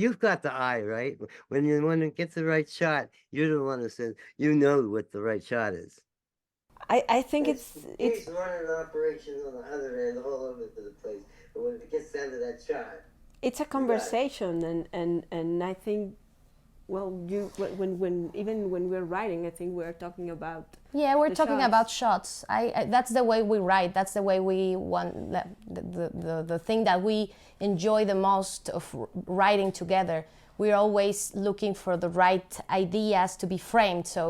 You've got the eye, right? When it gets the right shot, you're the one that says you know what the right shot is. I think it's He's running operations on the other end all over the place. But when it gets down to that shot, it's a you got it. conversation, and I think, well, you when even when we're writing, I think we're talking about Yeah, we're the talking shots. about shots. That's the way we write. That's the way we want the thing that we enjoy the most of writing together. We're always looking for the right ideas to be framed. So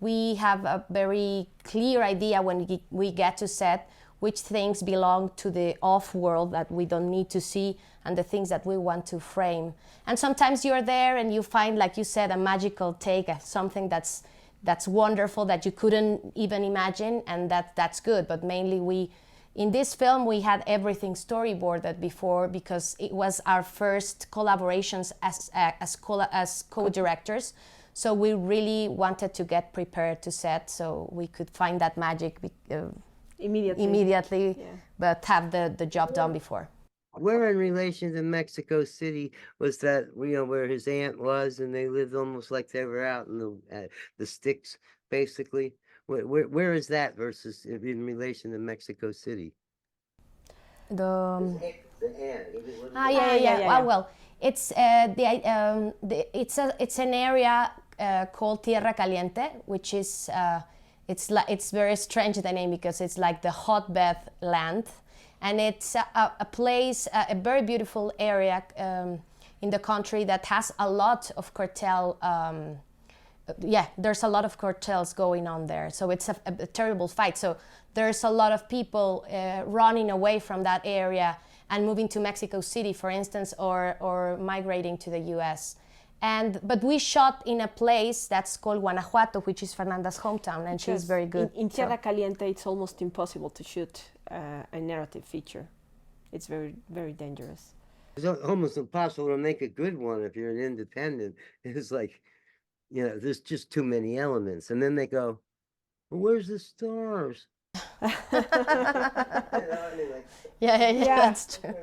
we have a very clear idea when we get to set which things belong to the off world that we don't need to see and the things that we want to frame. And sometimes you're there and you find, like you said, a magical take, something that's wonderful that you couldn't even imagine, and that's good. But mainly in this film we had everything storyboarded before because it was our first collaborations as co-directors. So we really wanted to get prepared to set so we could find that magic immediately, Yeah. but have the job done before. Where in relation to Mexico City was that, where his aunt was, and they lived almost like they were out in the sticks, basically. Where is that versus in relation to Mexico City? The The aunt. He was living Ah, there. yeah, yeah, Yeah, yeah. yeah, yeah. Well, it's it's an area called Tierra Caliente, which is it's very strange, the name, because it's like the hotbed land, and it's a place, a very beautiful area in the country that has a lot of cartel. Yeah, there's a lot of cartels going on there, so it's a terrible fight. So there's a lot of people running away from that area and moving to Mexico City, for instance, or migrating to the U.S. But we shot in a place that's called Guanajuato, which is Fernanda's hometown, and she's very good. In Tierra Caliente, it's almost impossible to shoot a narrative feature. It's very, very dangerous. It's almost impossible to make a good one if you're an independent. It's like, there's just too many elements. And then they go, well, where's the stars? Yeah, that's true.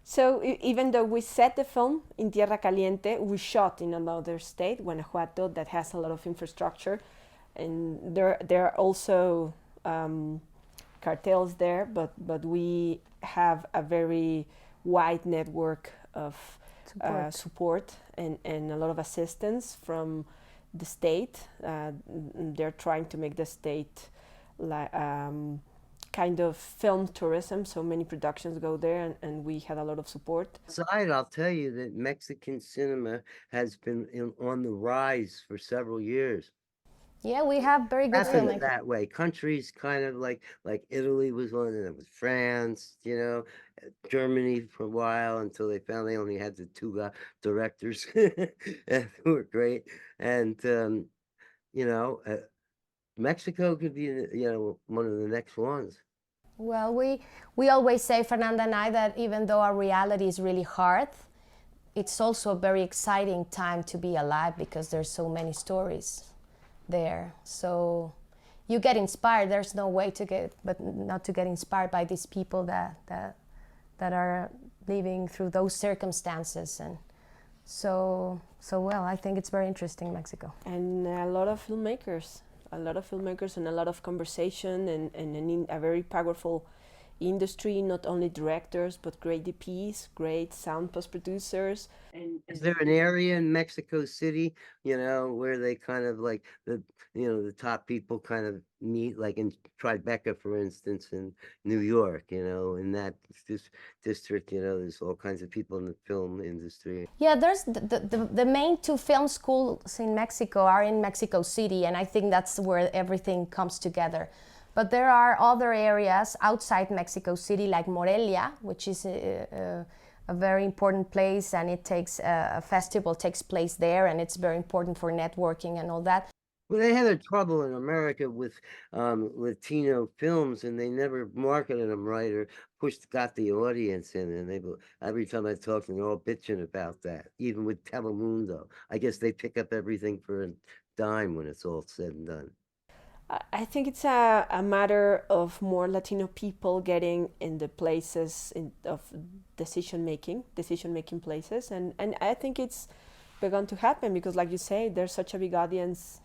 So even though we set the film in Tierra Caliente, we shot in another state, Guanajuato, that has a lot of infrastructure, and there are also cartels there, but we have a very wide network of support and a lot of assistance from the state. They're trying to make the state kind of film tourism, so many productions go there, and we had a lot of support. Aside, I'll tell you that Mexican cinema has been on the rise for several years. Yeah, we have very good Happened filming. that way. Countries kind of like Italy was one, and it was France, Germany for a while until they found they only had the two directors who were great. And Mexico could be one of the next ones. Well, we always say, Fernanda and I, that even though our reality is really hard, it's also a very exciting time to be alive because there's so many stories there. So you get inspired. There's no way to get, but not to get inspired by these people that are living through those circumstances. And so well, I think it's very interesting, Mexico. And a lot of filmmakers and a lot of conversation, and a very powerful industry, not only directors, but great DPs, great sound post producers. Is there an area in Mexico City, where they kind of like the top people kind of meet, like in Tribeca, for instance, in New York, in that district, there's all kinds of people in the film industry. Yeah, there's the main two film schools in Mexico are in Mexico City, and I think that's where everything comes together. But there are other areas outside Mexico City, like Morelia, which is a very important place, and it takes a festival takes place there, and it's very important for networking and all that. Well, they had a trouble in America with Latino films, and they never marketed them right or got the audience in. And every time I talk to them, they're all bitching about that. Even with Telemundo, I guess they pick up everything for a dime when it's all said and done. I think it's a matter of more Latino people getting in the places of decision making places, and I think it's begun to happen because, like you say, there's such a big audience,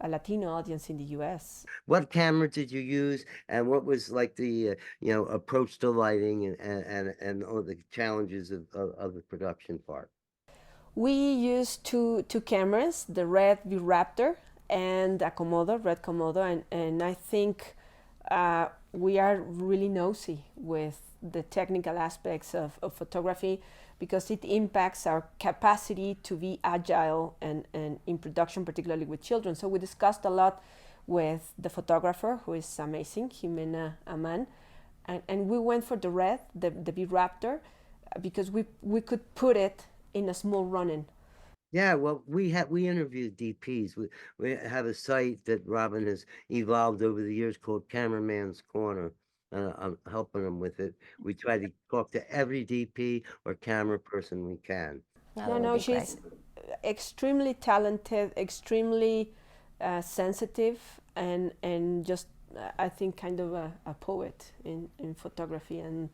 a Latino audience in the U.S. What camera did you use, and what was like the approach to lighting and all the challenges of the production part? We used two cameras, the Red V Raptor and a Komodo, Red Komodo, and I think we are really nosy with the technical aspects of photography because it impacts our capacity to be agile and in production, particularly with children. So we discussed a lot with the photographer, who is amazing, Jimena Aman, and we went for the Red, the V Raptor, because we could put it in a small run-in. Yeah, well, we interviewed DPs. We have a site that Robin has evolved over the years called Cameraman's Corner. I'm helping them with it. We try to talk to every DP or camera person we can. That No, would no, be she's great. extremely talented, extremely sensitive, and just I think kind of a poet in photography, and